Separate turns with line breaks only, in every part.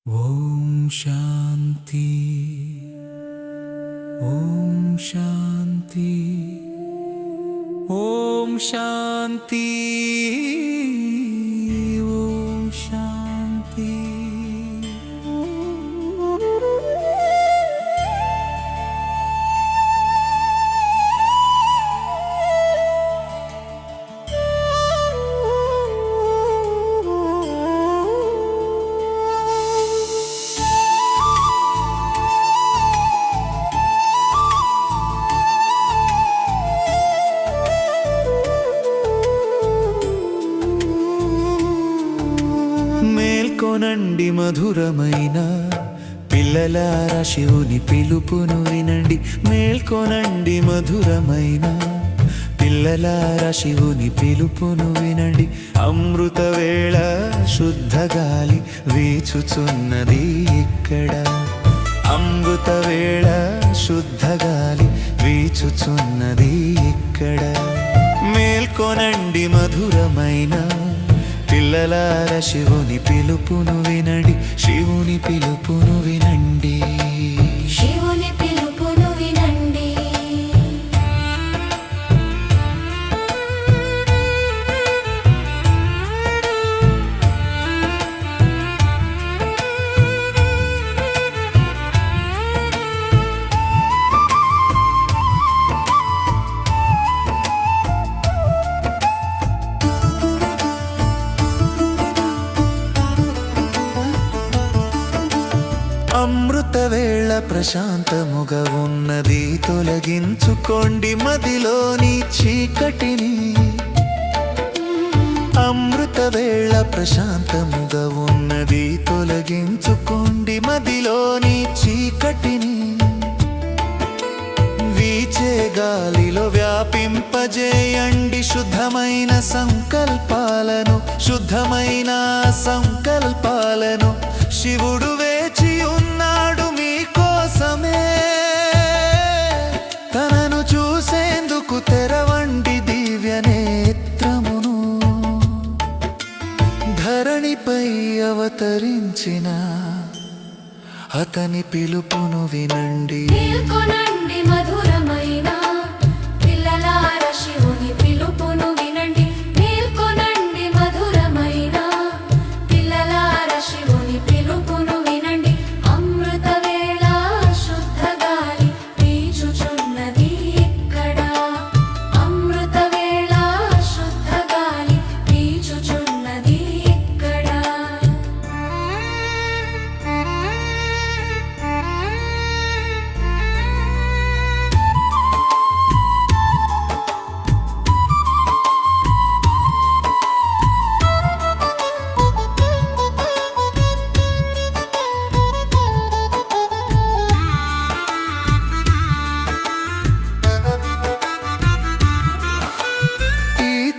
ఓం శాంతి ఓం శాంతి ఓం శాంతి ఓం శాంతి. మేల్కొనండి మధురమైన పిల్లలారా, శివుని పిలుపును వినండి. మేల్కొనండి మధురమైన పిల్లలారా, శివుని పిలుపును వినండి. అమృత వేళ శుద్ధ గాలి వీచుచున్నది ఇక్కడ. అమృత వేళ శుద్ధ గాలి వీచుచున్నది ఇక్కడ. మేల్కొనండి మధురమైన పిల్లలారా, శివుని పిలుపును వినండి. శివుని పిలుపును వినండి.
శివుని పిలుపును వినండి.
అమృత వేళ ప్రశాంతముగా ఉన్నది, తొలగించుకోండి మదిలోని చీకటిని. అమృత వేళ ప్రశాంతముగా ఉన్నది, తొలగించుకోండి మదిలోని చీకటిని. వీచే గాలిలో వ్యాపింపజేయండి శుద్ధమైన సంకల్పాలను, శుద్ధమైన సంకల్పాలను. శివుడు వేచి ఉన్నాడు మీకోసమే, తనను చూసేందుకు తెరవండి దివ్య నేత్రమును. ధరణిపై అవతరించిన అతని పిలుపును వినండి.
మేల్కొనండి మధురమైన పిల్లలారా, శివుని పిలుపును వినండి. మేల్కొనండి మధురమైన పిల్లలారా, శివుని పిలుపును వినండి. అమృత వేళ శుద్ధ గాలి వీచుచున్నది ఇక్కడ. అమృత వేళ శుద్ధ గాలి వీచుచున్నది ఇక్కడ.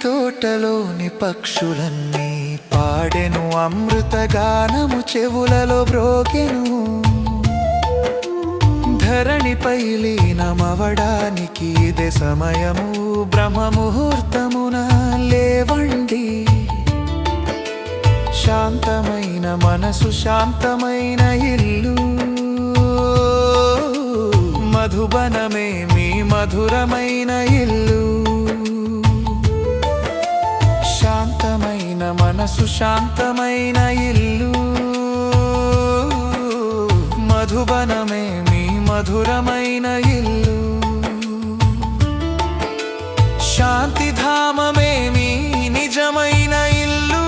తోటలోని పక్షులన్నీ పాడెను అమృత గానము, చెవులలో బ్రోకెను. ధరణిపై లీనమవడానికి ఇదే సమయము, బ్రహ్మముహూర్తమున లేవండి. శాంతమైన మనసు, శాంతమైన ఇల్లు, మధుబనమే మీ మధురమైన ఇల్లు. శాంతమైన మనసు, శాంతమైన ఇల్లు, మధుబనమే మీ మధురమైన ఇల్లు. శాంతిధామమే మీ నిజమైన ఇల్లు.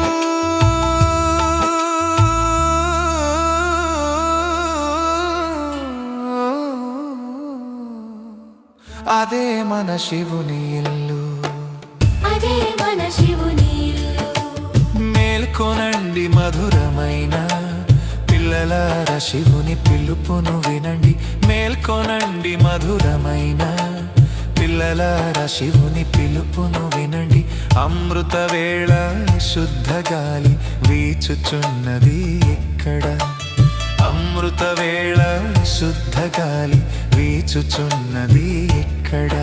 అదే మన శివుని ఇల్లు.
అదే మన శివుని ఇల్లు.
మేల్కొనండి మధురమైన పిల్లలారా, శివుని పిలుపును వినండి. మేల్కొనండి మధురమైన పిల్లలారా, శివుని పిలుపును వినండి. అమృత వేళ శుద్ధ గాలి వీచుచున్నది ఇక్కడ. అమృత వేళ శుద్ధ గాలి వీచుచున్నది ఇక్కడ.